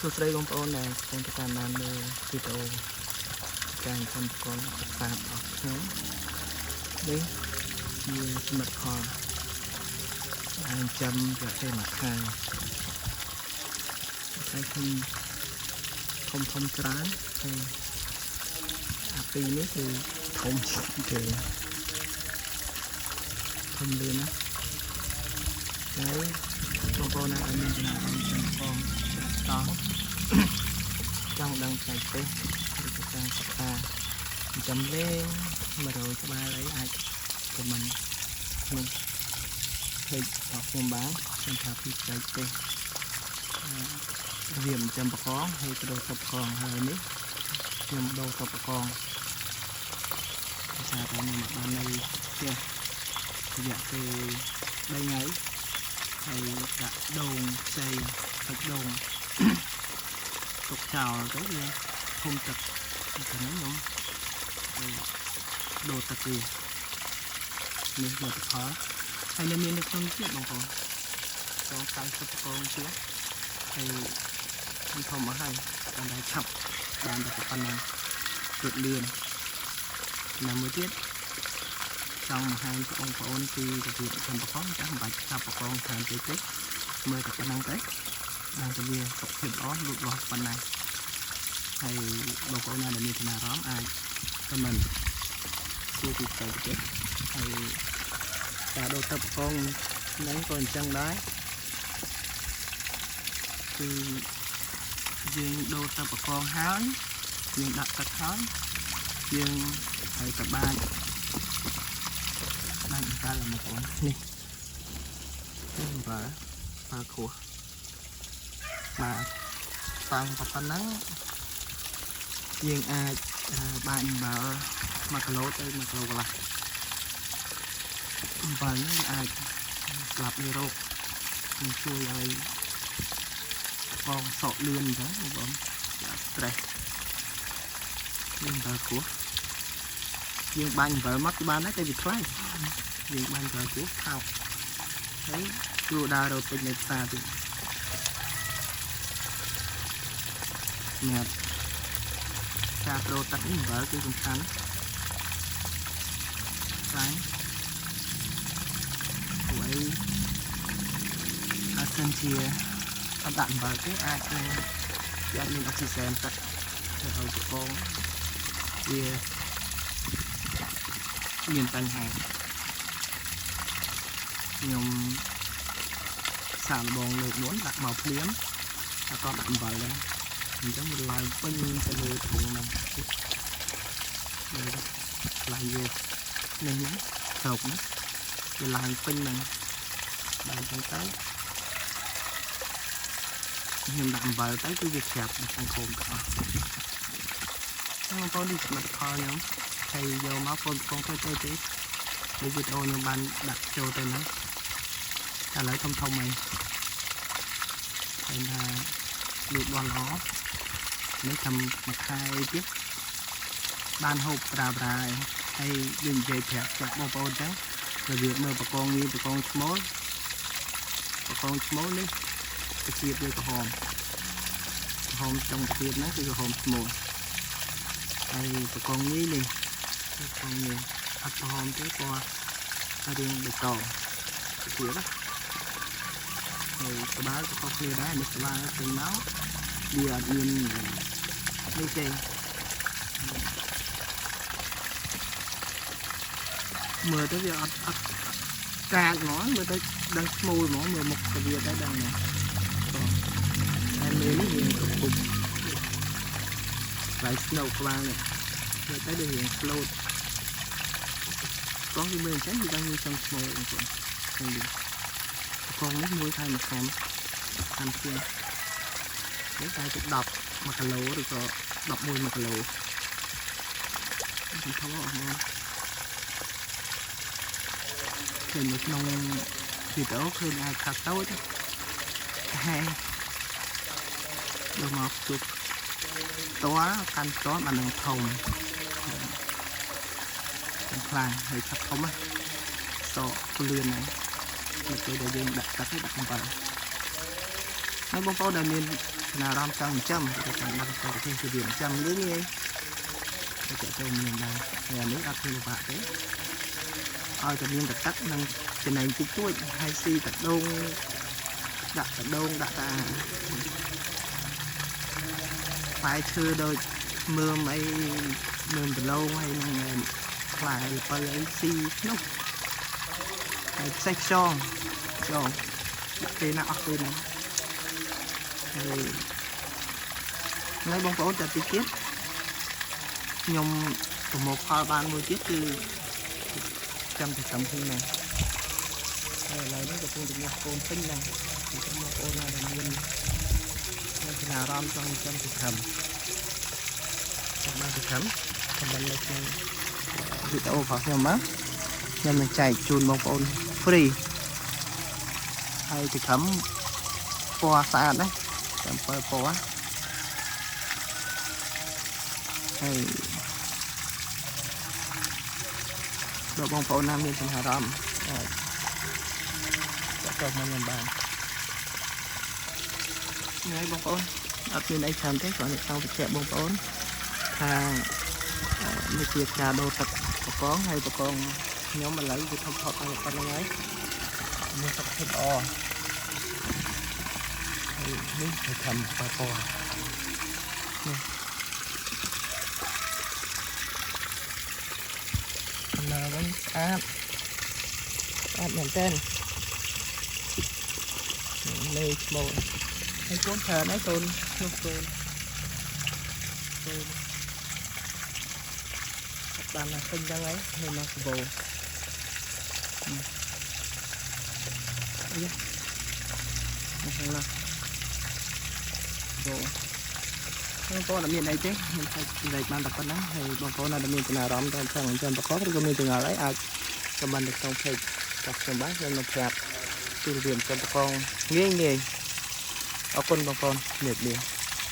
សួស្តីបងប្អូនដែលកំពុងតាមដានមើលវីដេអូការចំកងសិក្សារបស់ខ្ញុំនេះជាសមិទ្ធផលដែលចាំរយៈពេលមួយខែតែខ្ញុំធំច្រើនហើយអាពីរនេះគឺធំជាងគេធំលឿនណាហើយបងប្អូនដែលមានចំណាំចំកងតោះចង់ដឹងផ្នែកទេសឬក៏ចង់សិក្សាចំលេង100ក្បាលអីអាចខមមិនក្នុងเพจរបស់ខ្ញុំបានខ្ញុំថាពីផ្នែកទេសវាមិនចាំបកងហើយបដូរតបកងហើយនេះខ្ញុំដូរតបកងថាតែខ្ញុំបាននៅផ្ទះរយៈពេល3ថ្ងៃហើយដាក់ដូងខ្ចីទឹកដូងទុកចោលទៅវាធំទឹកទៅខ្ញុំដូរទឹកវានេះលទ្ធផលហើយនៅមាននៅក្នុងទៀតបងប្អូនចូល40កងទៀតហើយខ្ញុំធំមកហើយបានតែឆាប់បានតែប៉ុណ្ណឹងរត់លឿនណាមួយទៀតចង់បង្ហាញបងប្អូនពីរបៀបចំបកងចាំបាច់ចាប់បកងខាងតិចតិចមើលតែប៉ុណ្ណឹងទៅបានតែវាសុខភាពល្អលូតលាស់ប៉ុណ្ណាហើយបងប្អូនណាដែលមានចំណារអារម្មណ៍អាចខមមិនសួរពីផ្សេងទៀតហើយការដូរទឹកបកងហ្នឹងក៏អញ្ចឹងដែរគឺយើងដូរទឹកបកងហើយយើងដាក់ទឹកហើយយើងហើយទៅបានតែlà một conនេះvàខួរបាទតាំងប៉ុណ្ណឹងយើងអាចបាញ់បើ1គីឡូទៅ1គីឡូកន្លះអំបិលនេះអាចស្លាប់មេរោគនឹងជួយឲ្យបងសក់លឿនអញ្ចឹងបងstress យើងបើខួរយើងបាញ់អំបិលមកគឺបានដែរតែវាថ្លៃយើងបាញ់ប្រើគោះថោកហើយគ្រូដើររត់ពេញនៅផ្សារទៀតញ៉ាំការប្រូទឹកនេះអំបិលគឺសំខាន់តែព្រោះអីអាសិនជាអត់ដាក់អំបិលទេអាចមានអុកស៊ីសែនទឹកទៅឲ្យកំពងវាមានបញ្ហាខ្ញុំសាកល្បងលើកមុនដាក់មកភ្លាមតែក៏ដាក់អំបិលដែរអញ្ចឹងវាឡើងពេញទៅលើធុងហ្នឹងឡើងវានេះណាស្រុកណាវាឡើងពេញហ្នឹងដល់អញ្ចឹងទៅខ្ញុំដាក់អំបិលទៅគឺវាក្រាបសង្ឃុំទាំងអស់បងប្អូននេះស្មាត់ខលខ្ញុំហើយយកមកពងទៅទៅទេវីដេអូខ្ញុំបានដាក់ចូលទៅហ្នឹងឥឡូវធំហ្នឹងហើយថាលូតលាស់ល្អនេះធ្វើមួយខែទៀតបានហូបប្រាហើយយើងនិយាយប្រាប់បងប្អូនចឹងរបៀបមើលបកងនេះបកងឈ្មោលនេះទៅជាវាក្រហមចុងទៀតហ្នឹងគឺក្រហមឈ្មោលហើយបកងនេះបកងនេះអត់ក្រហមទេព្រោះរៀងបៃតងទៀតណាហើយក្បាលក៏ខុសគ្នាដែរនេះក្បាលពេញមកវាអត់មាននេះទេមើលទៅវាអត់កាចហ្មងមើលទៅដឹងស្មូលហ្មងមើលមុខទៅវាដែរដឹងហ្មងតែមេនេះវាកំពុងlại snowក្បាលនេះមើលទៅដូចរៀង float កងវាមើលអញ្ចឹងវាដឹងវាចង់ស្មូលអញ្ចឹងឃើញទេកងនេះមួយខែ1ខាំជាងនេះតែទៅ10 គីឡូឬក៏11 គីឡូខ្ញុំថតអស់មកឃើញនៅក្នុងវីដេអូឃើញអាចខាត់តូចហើយដល់មកជួបតើកាន់តបាននឹងធំខ្លាំងហើយឆាប់ធំណាសក់លឿនហ្នឹងពេលដែលយើងដាក់ទឹកដាក់អំបិល ហើយបងប្អូនដែលមានចំណារអារម្មណ៍ចង់ចិញ្ចឹមតែចង់ដាក់ទៅប្រទេសជាវាចិញ្ចឹមលឿនងាយទៅចូលមានដែរហើយអានេះអត់មានពិបាកទេឲ្យតែមានទឹកនិងចំណេញតិចតួចហើយស៊ីតដូងដាក់តដូងដាក់តាផ្លែឈើដូចមើមអីមើមដលងហើយនឹងផ្លែល្ពៅអីស៊ីនោះហើយផ្សេងខ្យងដាក់ពេលណាអស់ពេលហ្នឹងហើយបងប្អូនតែតិចទៀតខ្ញុំប្រមូលផលបានមួយទៀតគឺចាំតែត្រឹមហ្នឹងហើយឥឡូវនេះកំពុងតែកូនពេញហ្នឹងបងប្អូនណាដែលមានចំណារអារម្មណ៍ចង់ចាំទៅខំបានទៅខំមិននៅក្នុងវីដេអូរបស់ខ្ញុំមកខ្ញុំនឹងចែកជូនបងប្អូន free ហើយទៅខំពណ៌ស្អាតណា7ពណ៌ហើយដល់បងប្អូនណាមានចំណារអារម្មណ៍ចូលមកខ្ញុំបានហើយបងប្អូនអត់មានអីច្រើនទេគ្រាន់តែចង់បញ្ជាក់បងប្អូនថានេះជាការដូរទឹកបកងហើយបកងខ្ញុំឥឡូវវាធំផុតតែប៉ុណ្្នឹងហើយមានសុខភាពល្អហើយនេះគឺខំបកងនេះណាវិញស្អាតមែនតើលេខមកហើយកូនច្រើនហើយកូននោះកូនបានណាពេញចឹងហើយនៅមកសបោនេះហ្នឹងណាបោបងប្អូនអត់មានអីទេខ្ញុំតែនិយាយបានតែប៉ុណ្ណឹងហើយបងប្អូនណាដែលមានចំណារអារម្មណ៍ចង់ចាំបកឬក៏មានចម្ងល់អីអាចខមមិននៅក្នុង page របស់ខ្ញុំបានខ្ញុំនឹងប្រាប់ទូរស័ព្ទចំបកងាយអរគុណបងប្អូនជំរាបលា